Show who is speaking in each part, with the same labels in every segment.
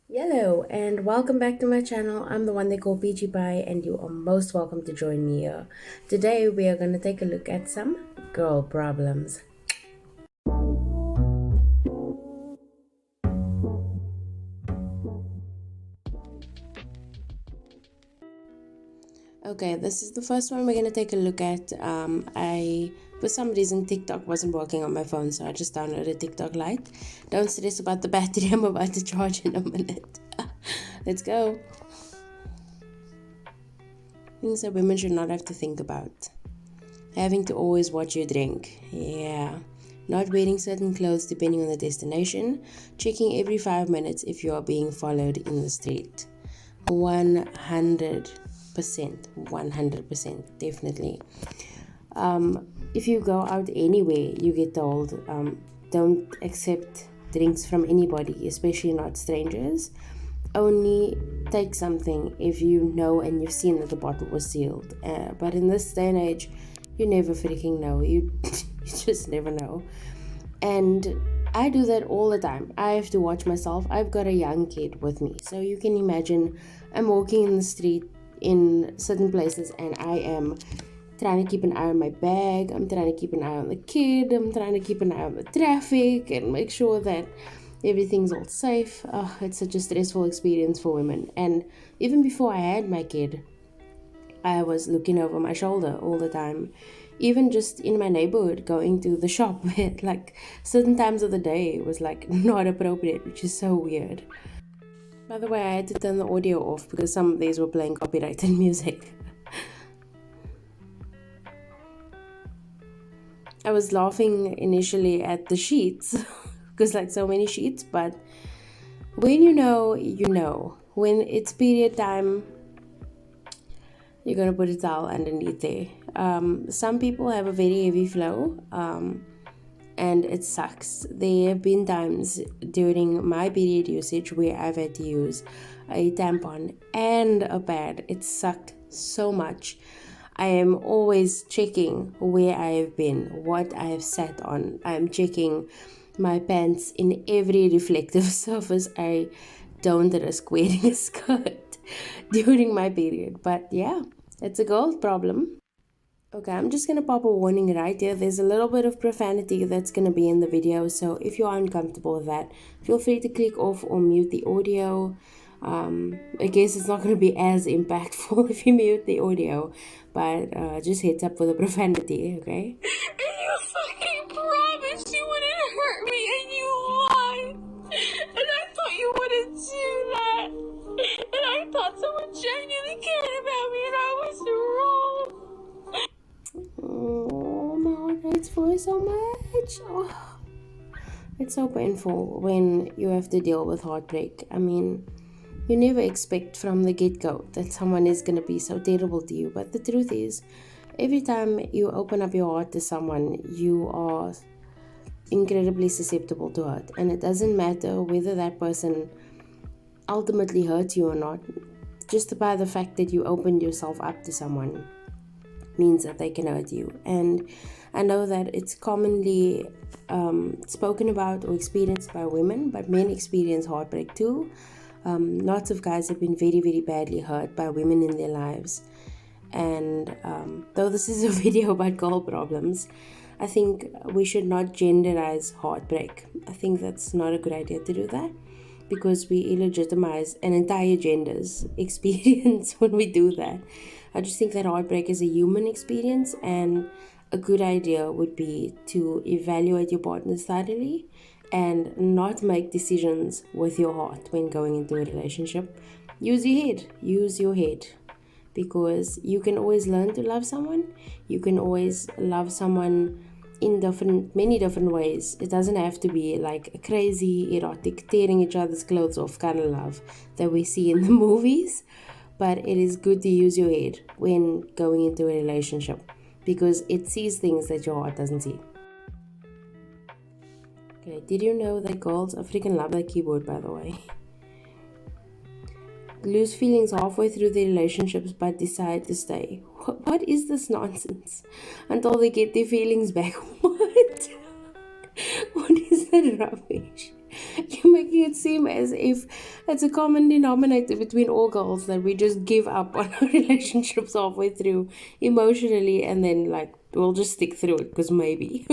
Speaker 1: Hello and welcome back to my channel. I'm the one they call Peachy Pie and you are most welcome to join me here. Today we are going to take a look at some girl problems. Okay, this is the first one we're going to take a look at. For some reason, TikTok wasn't working on my phone, so I just downloaded TikTok Lite. Don't stress about the battery, I'm about to charge in a minute. Let's go. Things that women should not have to think about. Having to always watch your drink. Yeah. Not wearing certain clothes depending on the destination. Checking every 5 minutes if you are being followed in the street. 100%. 100%. Definitely. If you go out anywhere, you get told don't accept drinks from anybody, especially not strangers. Only take something if you know and you've seen that the bottle was sealed. But in this day and age, you never freaking know. You just never know. And I do that all the time. I have to watch myself. I've got a young kid with me. So you can imagine I'm walking in the street in certain places and I am trying to keep an eye on my bag. I'm trying to keep an eye on the kid. I'm trying to keep an eye on the traffic and make sure that everything's all safe. It's such a stressful experience for women. And even before I had my kid, I was looking over my shoulder all the time. Even just in my neighborhood, going to the shop, like certain times of the day was like not appropriate, which is so weird. By the way, I had to turn the audio off because some of these were playing copyrighted music. I was laughing initially at the sheets because like so many sheets, but when you know, you know. When it's period time, you're gonna put a towel underneath there. Some people have a very heavy flow, and it sucks. There have been times during my period usage where I've had to use a tampon and a pad. It sucked so much. I am always checking where I have been, what I have sat on. I'm checking my pants in every reflective surface. I don't risk wearing a skirt during my period. But yeah, it's a girl problem. Okay, I'm just gonna pop a warning right here. There's a little bit of profanity that's gonna be in the video, so if you are uncomfortable with that, feel free to click off or mute the audio. I guess it's not gonna be as impactful if you mute the audio, but just heads up for the profanity, okay?
Speaker 2: And you fucking promised you wouldn't hurt me, and you lied. And I thought you wouldn't do that. And I thought someone genuinely cared about me, and I was wrong.
Speaker 1: Oh, my heart hurts for you so much. Oh, it's so painful when you have to deal with heartbreak. I mean, you never expect from the get-go that someone is going to be so terrible to you. But the truth is, every time you open up your heart to someone, you are incredibly susceptible to hurt. And it doesn't matter whether that person ultimately hurts you or not. Just by the fact that you opened yourself up to someone means that they can hurt you. And I know that it's commonly spoken about or experienced by women, but men experience heartbreak too. Lots of guys have been very, very badly hurt by women in their lives. And though this is a video about girl problems, I think we should not genderize heartbreak. I think that's not a good idea to do that because we illegitimize an entire gender's experience when we do that. I just think that heartbreak is a human experience, and a good idea would be to evaluate your partner thoroughly and not make decisions with your heart when going into a relationship. Use your head, because you can always learn to love someone. You can always love someone in many different ways. It doesn't have to be like a crazy, erotic, tearing each other's clothes off kind of love that we see in the movies. But it is good to use your head when going into a relationship because it sees things that your heart doesn't see. Okay, did you know that girls freaking love that keyboard, by the way? Lose feelings halfway through their relationships but decide to stay. What is this nonsense? Until they get their feelings back. What? What is that rubbish? You're making it seem as if it's a common denominator between all girls that we just give up on our relationships halfway through emotionally, and then like we'll just stick through it because maybe.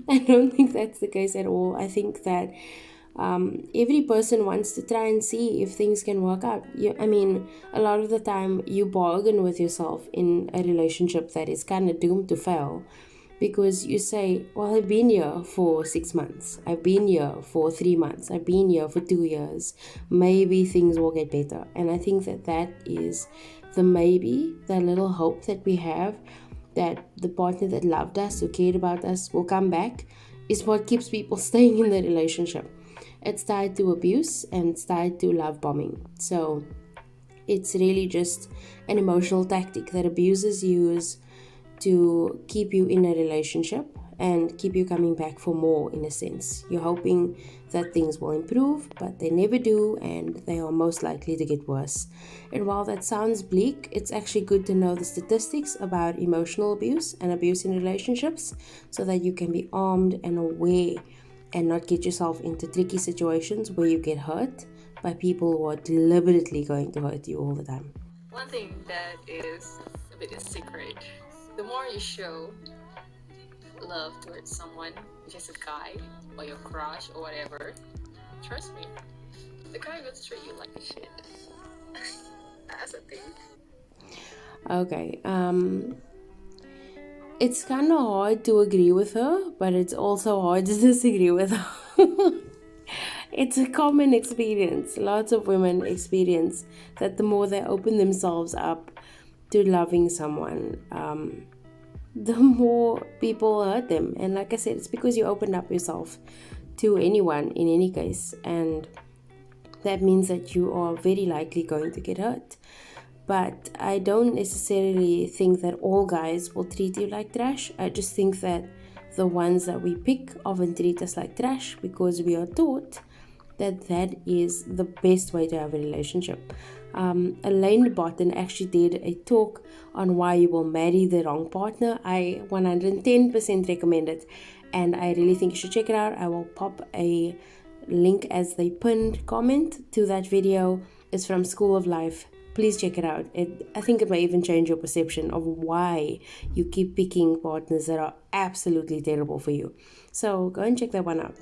Speaker 1: I don't think that's the case at all. I think that every person wants to try and see if things can work out. I mean, a lot of the time you bargain with yourself in a relationship that is kind of doomed to fail, because you say, well, I've been here for 6 months, I've been here for 3 months, I've been here for 2 years, maybe things will get better. And I think that that is the maybe, that little hope that we have that the partner that loved us, who cared about us, will come back, is what keeps people staying in the relationship. It's tied to abuse and it's tied to love bombing. So it's really just an emotional tactic that abusers use to keep you in a relationship and keep you coming back for more, in a sense. You're hoping that things will improve, but they never do, and they are most likely to get worse. And while that sounds bleak, it's actually good to know the statistics about emotional abuse and abuse in relationships, so that you can be armed and aware and not get yourself into tricky situations where you get hurt by people who are deliberately going to hurt you all the time.
Speaker 2: One thing that is a bit of a secret, the more you show love towards someone, which is a guy or your crush or whatever, trust me, the guy will treat you like shit. That's a thing.
Speaker 1: Okay, it's kind of hard to agree with her, but it's also hard to disagree with her. It's a common experience. Lots of women experience that the more they open themselves up to loving someone, the more people hurt them. And like I said, it's because you open up yourself to anyone in any case, and that means that you are very likely going to get hurt. But I don't necessarily think that all guys will treat you like trash. I just think that the ones that we pick often treat us like trash because we are taught that that is the best way to have a relationship. Elaine Botten actually did a talk on why you will marry the wrong partner. I 110% recommend it, and I really think you should check it out. I will pop a link as the pinned comment to that video. It's from School of Life. Please check it out. I think it may even change your perception of why you keep picking partners that are absolutely terrible for you. So go and check that one out.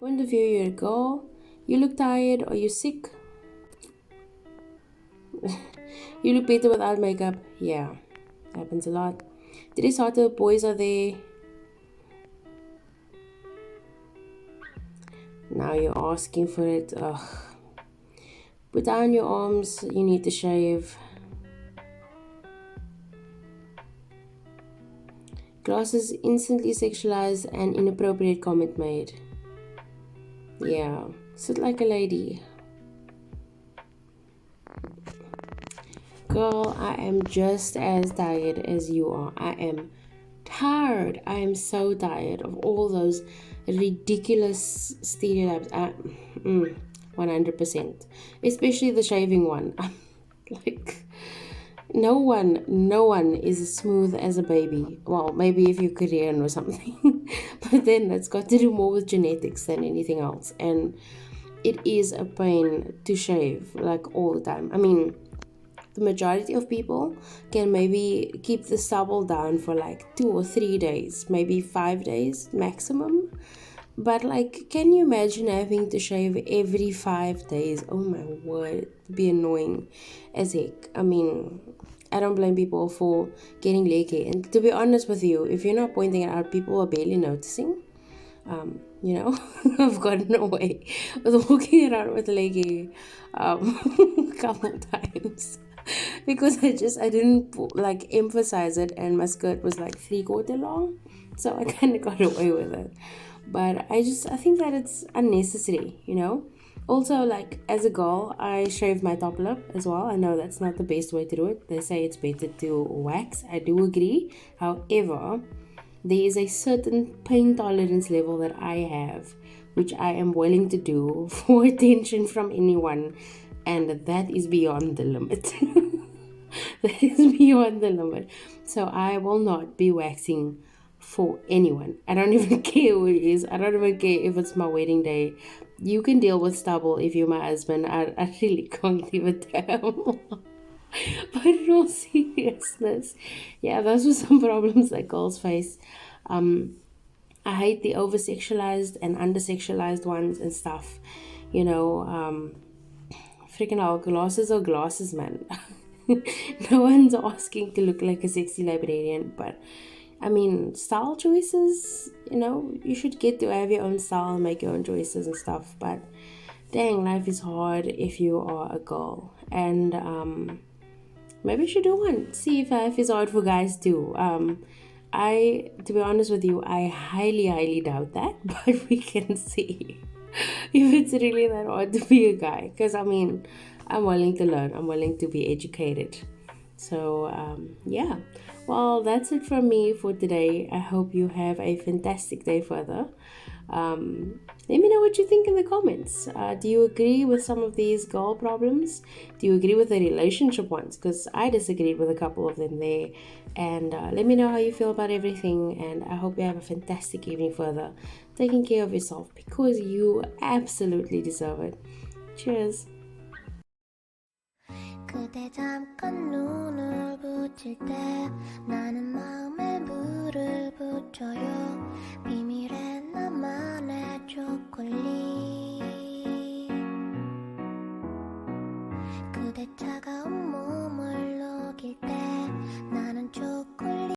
Speaker 1: Point of view, you're a girl. You look tired. Are you sick? You look better without makeup. Yeah, happens a lot. Today's hotter. Boys are there. Now you're asking for it. Ugh. Put down your arms, you need to shave. Glasses instantly sexualized and inappropriate comment made. Yeah, sit like a lady. Girl, I am just as tired as you are. I am tired. I am so tired of all those ridiculous stereotypes. 100%, especially the shaving one. Like, no one is as smooth as a baby. Well, maybe if you're Korean or something, but then it's got to do more with genetics than anything else. And it is a pain to shave, like, all the time. I mean, the majority of people can maybe keep the stubble down for like 2 or 3 days, maybe 5 days maximum. But like, can you imagine having to shave every 5 days? Oh my word, it'd be annoying as heck. I mean, I don't blame people for getting leg hair. And to be honest with you, if you're not pointing it out, people are barely noticing. I've gotten away with walking around with leg hair a couple of times. Because I didn't like emphasize it, and my skirt was like 3/4 long. So I kind of got away with it. But I think that it's unnecessary, Also, like, as a girl, I shave my top lip as well. I know that's not the best way to do it. They say it's better to wax. I do agree. However, there is a certain pain tolerance level that I have, which I am willing to do for attention from anyone. And that is beyond the limit. That is beyond the limit. So I will not be waxing for anyone. I don't even care who it is. I don't even care if it's my wedding day. you can deal with stubble if you're my husband. I really can't give a damn. But in all seriousness, yeah, those were some problems that girls face. I hate the over sexualized and under sexualized ones and stuff. You know, freaking hell, glasses are glasses, man. No one's asking to look like a sexy librarian, but I mean, style choices, you should get to have your own style and make your own choices and stuff. But dang, life is hard if you are a girl. And maybe you should do one. See if life is hard for guys too. To be honest with you, I highly, highly doubt that, but we can see if it's really that hard to be a guy. Because I mean, I'm willing to learn, I'm willing to be educated. So, yeah. Well, that's it from me for today. I hope you have a fantastic day further. Let me know what you think in the comments. Do you agree with some of these girl problems? Do you agree with the relationship ones? Because I disagreed with a couple of them there. And let me know how you feel about everything. And I hope you have a fantastic evening further. Taking care of yourself because you absolutely deserve it. Cheers.
Speaker 3: 그대 잠깐 눈을 붙일 때 나는 마음에 물을 붙여요 비밀의 나만의 초콜릿